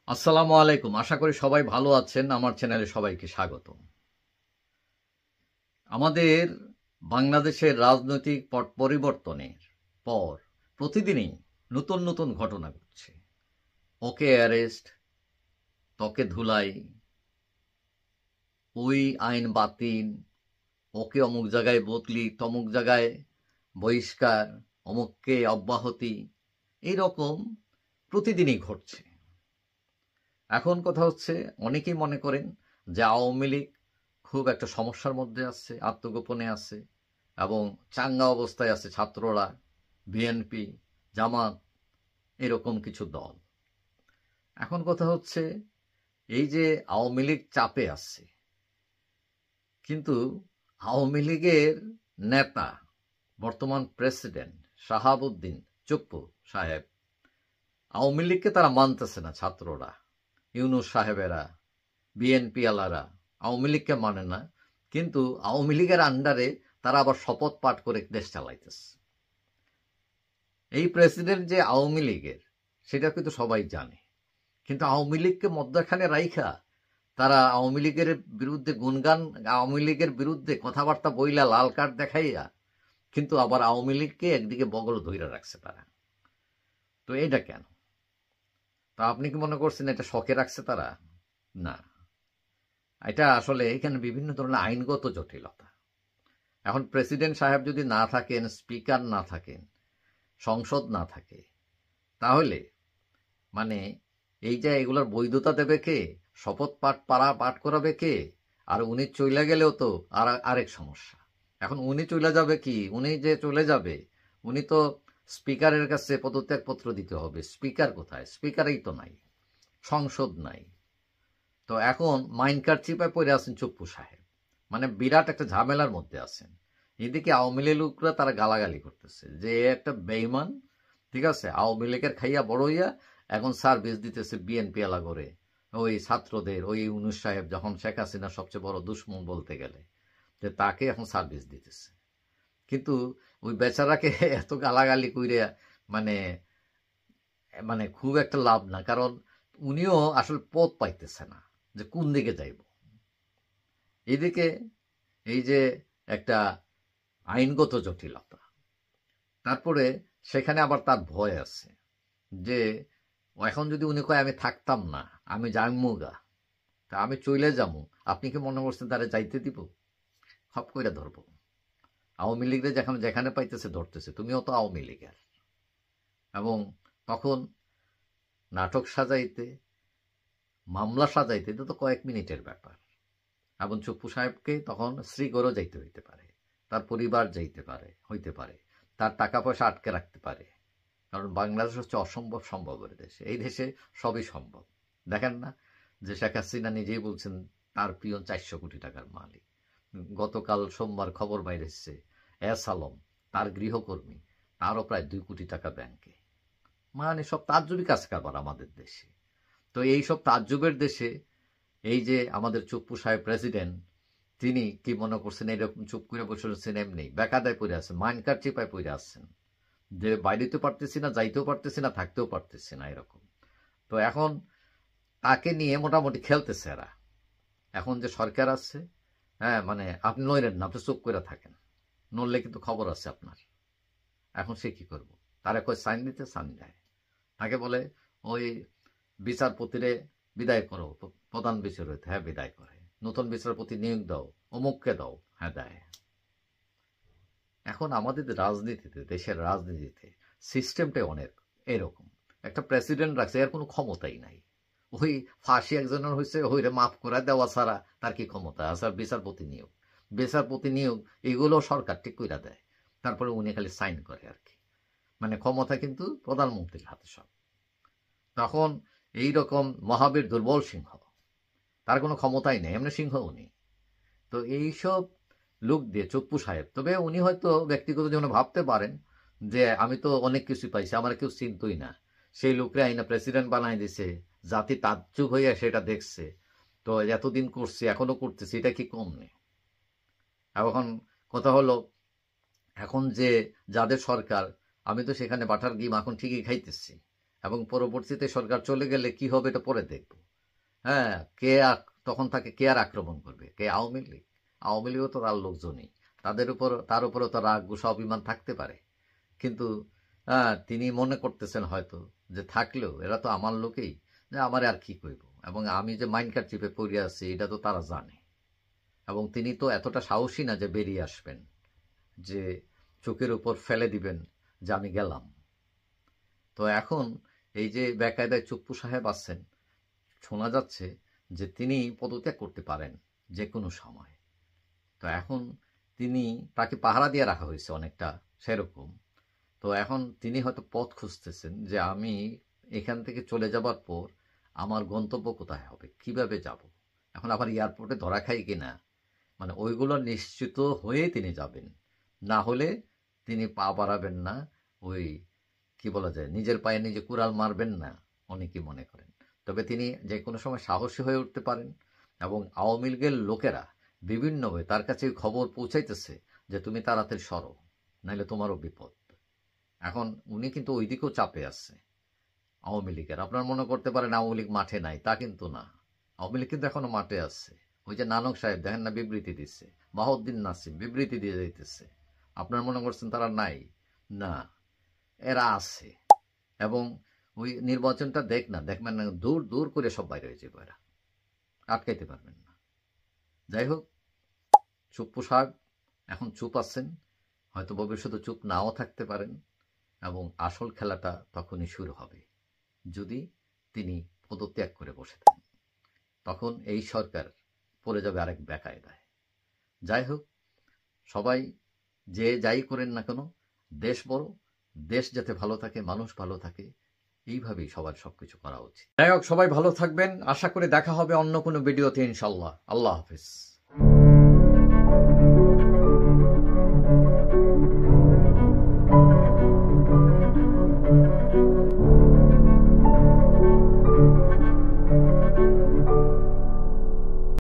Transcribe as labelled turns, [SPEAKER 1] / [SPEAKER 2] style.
[SPEAKER 1] আসসালামু আলাইকুম। আশা করি সবাই ভালো আছেন। আমার চ্যানেলে সবাইকে স্বাগত। আমাদের বাংলাদেশের রাজনৈতিক পট পরিবর্তনের পর প্রতিদিনই নতুন নতুন ঘটনা ঘটছে। ওকে অ্যারেস্ট, তকে ধুলাই, ওই আইন বাতিল, ওকে অমুক জায়গায় বদলি, তমুক জায়গায় বহিষ্কার, অমুককে অব্যাহতি, এইরকম প্রতিদিনই ঘটছে। এখন কথা হচ্ছে, অনেকেই মনে করেন যে আওয়ামী লীগ খুব একটা সমস্যার মধ্যে আছে, আত্মগোপনে আছে এবং চাঙ্গা অবস্থায় আছে ছাত্ররা, বিএনপি, জামাত, এরকম কিছু দল। এখন কথা হচ্ছে, এই যে আওয়ামী লীগ চাপে আছে, কিন্তু আওয়ামী লীগের নেতা বর্তমান প্রেসিডেন্ট শাহাবুদ্দিন চুপ্পু সাহেব, আওয়ামী লীগকে তারা মানতেছে না। ছাত্ররা, ইউনূস সাহেবেরা, বিএনপি আলারা আওয়ামী লীগকে মানে না, কিন্তু আওয়ামী লীগের আন্ডারে তারা আবার শপথ পাঠ করে দেশ চালাইতেছে। এই প্রেসিডেন্ট যে আওয়ামী লীগের, সেটা কিন্তু সবাই জানে, কিন্তু আওয়ামী লীগকে মধ্যখানে রাইখা তারা আওয়ামী লীগের বিরুদ্ধে গুণগান, আওয়ামী লীগের বিরুদ্ধে কথাবার্তা বইলা লাল কার্ড দেখাইয়া, কিন্তু আবার আওয়ামী লীগকে একদিকে বগল ধইরা রাখছে তারা। তো এটা কেন? তা আপনি কি মনে করছেন এটা শখে রাখছে তারা? না, এটা আসলে এখানে বিভিন্ন ধরনের আইনগত জটিলতা। এখন প্রেসিডেন্ট সাহেব যদি না থাকেন, স্পিকার না থাকেন, সংসদ না থাকে, তাহলে মানে এই যে এগুলোর বৈধতা দেবে কে? শপথ পাঠ করাবে কে? আর উনি চলে গেলেও তো আরেক সমস্যা। এখন উনি চলে যাবে কি? উনি যে চলে যাবে, উনি তো স্পিকারের কাছে পদত্যাগপত্র দিতে হবে। স্পিকার কোথায়? স্পিকারই তো নাই, সংসদ নাই। তো এখন মাইন্ড কারচিপায় পড়ে আছেন চুপ্পু সাহেব, মানে বিরাট একটা ঝামেলার মধ্যে আছেন। এদিকে আওয়ামী লীগ লোকরা তারা গালাগালি করতেছে যে একটা বেইমান, ঠিক আছে, আওয়ামী লীগের খাইয়া বড় হইয়া এখন সার্ভিস দিতেছে বিএনপি এলা করে ওই ছাত্রদের, ওই ইউনূস সাহেব যখন শেখ হাসিনা সবচেয়ে বড় দুশ্মন বলতে গেলে, যে তাকে এখন সার্ভিস দিতেছে। কিন্তু ওই বেচারাকে এত গালাগালি কইরে মানে মানে খুব একটা লাভ না, কারণ উনিও আসলে পথ পাইতেছে না যে কোন দিকে যাইব। এদিকে এই যে একটা আইনগত জটিলতা, তারপরে সেখানে আবার তার ভয় আছে যে এখন যদি উনি কয় আমি থাকতাম না, আমি যাইমুগা, তা আমি চলে যাবো, আপনি কি মনে করছেন তারা যাইতে দিব? খপ কইরা ধরবো। আওয়ামী লীগের যেখানে যেখানে পাইতেছে ধরতেছে, তুমিও তো আওয়ামী লীগের। এবং তখন নাটক সাজাইতে, মামলা সাজাইতে এটা তো কয়েক মিনিটের ব্যাপার। এবং চুপ্পু সাহেবকে তখন শ্রীগড়ও যাইতে হইতে পারে, তার পরিবার যাইতে পারে, হইতে পারে, তার টাকা পয়সা আটকে রাখতে পারে। কারণ বাংলাদেশ হচ্ছে অসম্ভব সম্ভবের দেশ। এই দেশে সবই সম্ভব। দেখেন না যে শেখ হাসিনা নিজেই বলছেন তার প্রিয় 400 কোটি টাকার মালিক। গতকাল সোমবার খবর বাইরে এসছে, এস আলম তার গৃহকর্মী, তারও প্রায় 2 কোটি টাকা ব্যাংকে। মানে সব তাজ্জুবি কাজ কারবার আমাদের দেশে। তো এই সব তাজ্জুবের দেশে এই যে আমাদের চুপ্পু সাহেব প্রেসিডেন্ট, তিনি কি মনে করছেন এরকম চুপ করে বসে রয়েছেন? এমনি বেকায়দায় পড়ে আছেন, মাইন্ড কার চিপায় পড়ে আসছেন যে বাইরেতেও পারতেছি না, যাইতেও পারতেছি না, থাকতেও পারতেছি না, এরকম। তো এখন তাকে নিয়ে মোটামুটি খেলতেছে এরা। এখন যে সরকার আছে, হ্যাঁ, মানে আপনি নইলেন না, আপনি চুপ করে থাকেন, নড়লে কিন্তু খবর আছে আপনার। এখন সে কি করবো? তারা কয় সাইন দিতে, সাইন দেয়। তাকে বলে ওই বিচারপতিরে বিদায় করো, প্রধান বিচারপতি, হ্যাঁ বিদায় করে। নতুন বিচারপতি নিয়োগ দাও, অমুককে দাও, হ্যাঁ দেয়। এখন আমাদের রাজনীতিতে, দেশের রাজনীতিতে সিস্টেমটাই অনেক এরকম। একটা প্রেসিডেন্ট রাখছে, এর কোনো ক্ষমতাই নাই। ওই ফাঁসি একজনের হয়েছে, ওইরে মাফ করে দেওয়া ছাড়া তার কি ক্ষমতা আছে? আর বিচারপতি নিয়োগ এগুলো সরকার ঠিক করে দেয়, তারপরে উনি খালি সাইন করে আর কি। মানে ক্ষমতা কিন্তু প্রধানমন্ত্রীর হাতে সব। তখন এই রকম মহাবীর দুর্বল সিংহ, তার কোনো ক্ষমতাই নেই, এমনি সিংহ উনি। তো এইসব লোক দিয়ে চুপ্পু সাহেব, তবে উনি হয়তো ব্যক্তিগত জীবনে ভাবতে পারেন যে আমি তো অনেক কিছু পাইছি, আমার কেউ চিনতই না, সেই লোকরে আইনা প্রেসিডেন্ট বানাই দিছে, জাতি তাজ্জুব হইয়া সেটা দেখছে, তো এতদিন করছি এখনো করতেছি, এটা কি কম নেই? এখন কথা হলো, এখন যে যাদের সরকার, আমি তো সেখানে বাটার গিম এখন ঠিকই খাইতেছি, এবং পরবর্তীতে সরকার চলে গেলে কি হবে এটা পরে দেখব। হ্যাঁ, তখন তাকে কে আর আক্রমণ করবে? কে? আওয়ামী লীগ। আওয়ামী লীগও তো তার লোকজনই, তার উপরও তো রাগ গুসা অভিমান থাকতে পারে। কিন্তু তিনি মনে করতেছেন হয়তো যে থাকলেও এরা তো আমার লোকেই, যে আমার আর কি কইব, এবং আমি যে মাইন্ড কার্ড চিপে পড়ে আছি এটা তো তারা জানে। এবং তিনি তো এতটা সাহসী না যে বেরিয়ে আসবেন, যে চোখের উপর ফেলে দিবেন যে আমি গেলাম। তো এখন এই যে বেকায়দায় চুপ্পু সাহেব আছেন, শোনা যাচ্ছে যে তিনি পদত্যাগ করতে পারেন যে কোনো সময়। তো এখন তাকে পাহারা দিয়ে রাখা হয়েছে অনেকটা সেরকম। তো এখন তিনি হয়তো পথ খুঁজতেছেন যে আমি এখান থেকে চলে যাবার পর আমার গন্তব্য কোথায় হবে, কিভাবে যাব, এখন আবার এয়ারপোর্টে ধরা খাই কিনা, মানে ওইগুলো নিশ্চিত হয়ে তিনি যাবেন। না হলে তিনি পা বাড়াবেন না, ওই কি বলা যায়, নিজের পায়ে নিজে কুড়াল মারবেন না অনেকেই মনে করেন। তবে তিনি যে কোনো সময় সাহসী হয়ে উঠতে পারেন, এবং আওয়ামী লীগের লোকেরা বিভিন্নভাবে তার কাছে খবর পৌঁছাইতেছে যে তুমি তাড়াতাড়ি সরো, নাইলে তোমারও বিপদ। এখন উনি কিন্তু ওই দিকেও চাপে আছে আওয়ামী লীগের। আপনার মনে করতে পারেন আওয়ামী লীগ মাঠে নাই, তা কিন্তু না। আওয়ামী লীগ কিন্তু এখনো মাঠে আছে। ওই যে নানক সাহেব দেখেন না বিবৃতি দিচ্ছে, বাহাউদ্দিন নাসিম বিবৃতি দিয়ে যাইতেছে। আপনার মনে করছেন তারা নাই? না, এরা আছে। এবং ওই নির্বাচনটা দেখবেন না, দূর দূর করে সব বাইরে হয়ে যাবে, এরা আটকাইতে পারবেন না। যাই হোক, চুপ্পু সাহেব এখন চুপ আছেন, হয়তো ভবিষ্যতে চুপ নাও থাকতে পারেন, এবং আসল খেলাটা তখনই শুরু হবে যদি তিনি পদত্যাগ করে বসে থাকেন। তখন এই সরকার পড়ে যাবে আরেক বেকায়দায়। যাই হোক, সবাই যে যাই করেন না কেন, দেশ বড়, দেশ যাতে ভালো থাকে, মানুষ ভালো থাকে, এইভাবেই সবার সবকিছু করা উচিত। যাই হোক, সবাই ভালো থাকবেন। আশা করি দেখা হবে অন্য কোনো ভিডিওতে ইনশাল্লাহ। আল্লাহ হাফেজ।